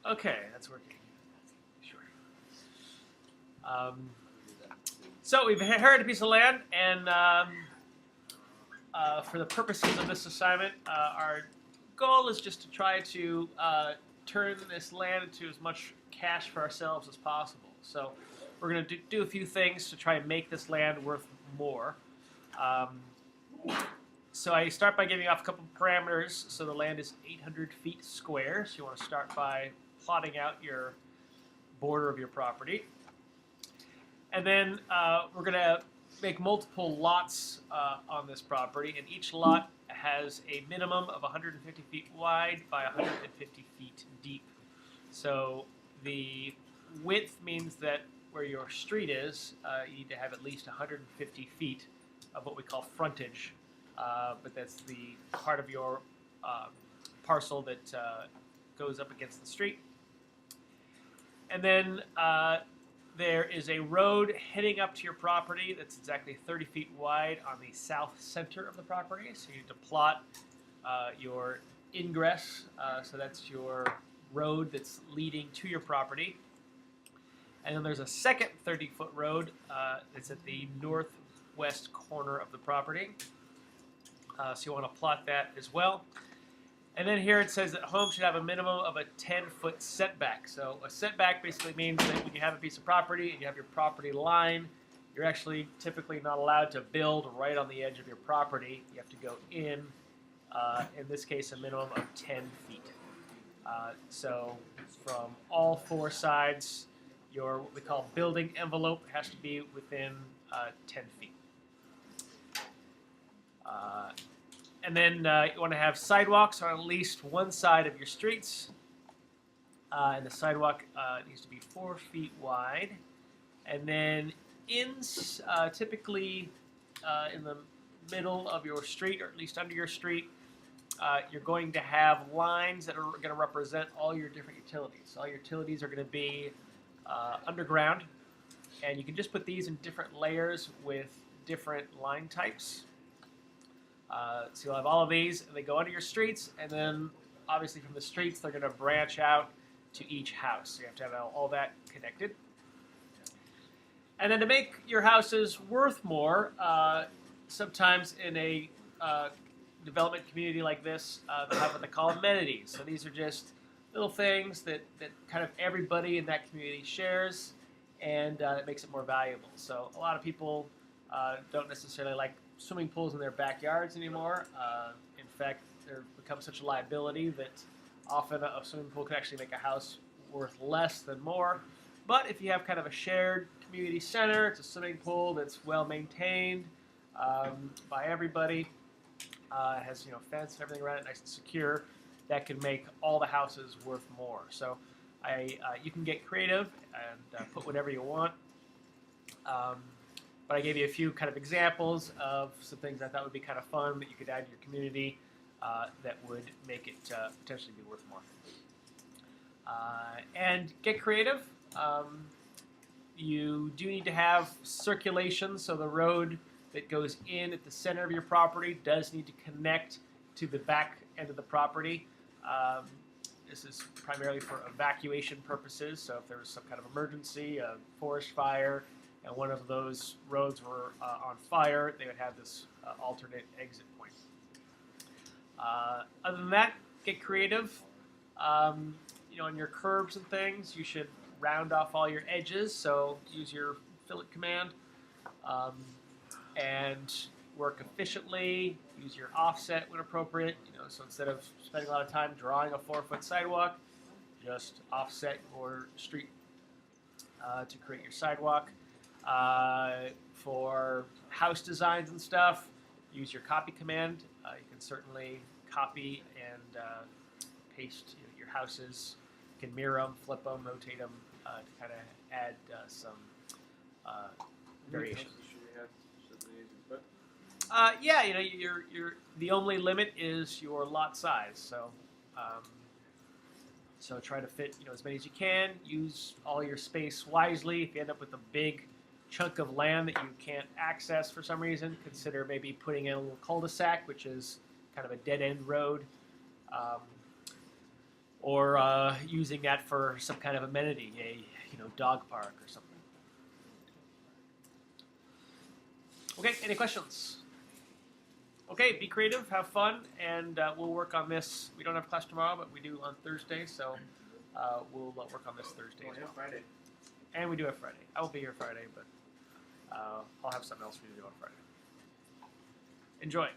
Okay, that's working. Sure. So we've inherited a piece of land, and for the purposes of this assignment, our goal is just to try to turn this land into as much cash for ourselves as possible. So we're going to do a few things to try and make this land worth more. So I start by giving off a couple of parameters. So the land is 800 feet square. So you want to start by plotting out your border of your property. And then we're going to make multiple lots on this property, and each lot has a minimum of 150 feet wide by 150 feet deep. So the width means that where your street is, you need to have at least 150 feet of what we call frontage, but that's the part of your parcel that goes up against the street. And then there is a road heading up to your property that's exactly 30 feet wide on the south center of the property. So you need to plot your ingress. So that's your road that's leading to your property. And then there's a second 30-foot road that's at the northwest corner of the property. So you want to plot that as well. And then here it says that home should have a minimum of a 10-foot setback. So a setback basically means that when you have a piece of property and you have your property line, you're actually typically not allowed to build right on the edge of your property. You have to go in this case, a minimum of 10 feet. So from all four sides, your what we call building envelope has to be within 10 feet. And then you want to have sidewalks on at least one side of your streets. And the sidewalk needs to be 4 feet wide. And then typically in the middle of your street, or at least under your street, you're going to have lines that are going to represent all your different utilities. All your utilities are going to be underground. And you can just put these in different layers with different line types. So you'll have all of these, and they go under your streets, and then obviously from the streets they're going to branch out to each house. So you have to have all that connected. And then to make your houses worth more, sometimes in a development community like this, they have what they call amenities. So these are just little things that kind of everybody in that community shares, and it makes it more valuable. So a lot of people don't necessarily like swimming pools in their backyards anymore. In fact, they've become such a liability that often a swimming pool can actually make a house worth less than more. But if you have kind of a shared community center, it's a swimming pool that's well maintained by everybody, it has fence and everything around it, nice and secure, that can make all the houses worth more. So you can get creative and put whatever you want. But I gave you a few kind of examples of some things I thought would be kind of fun that you could add to your community that would make it potentially be worth more. And get creative. You do need to have circulation, so the road that goes in at the center of your property does need to connect to the back end of the property. This is primarily for evacuation purposes, so if there was some kind of emergency, a forest fire, and one of those roads were on fire, they would have this alternate exit point. Other than that, get creative. On your curbs and things, you should round off all your edges, so use your fillet command and work efficiently. Use your offset when appropriate. So instead of spending a lot of time drawing a 4-foot sidewalk, just offset your street to create your sidewalk. For house designs and stuff, use your copy command. You can certainly copy and paste your houses. You can mirror them, flip them, rotate them to kind of add some variation. Yeah, you're the only limit is your lot size. So try to fit as many as you can. Use all your space wisely. If you end up with a big chunk of land that you can't access for some reason, consider maybe putting in a little cul-de-sac, which is kind of a dead-end road. or using that for some kind of amenity, a dog park or something. Okay, any questions? Okay, be creative, have fun, and we'll work on this. We don't have class tomorrow, but we do on Thursday, so we'll work on this Thursday as well. Friday. And we do have Friday. I will be here Friday, but I'll have something else for you to do on Friday. Enjoy.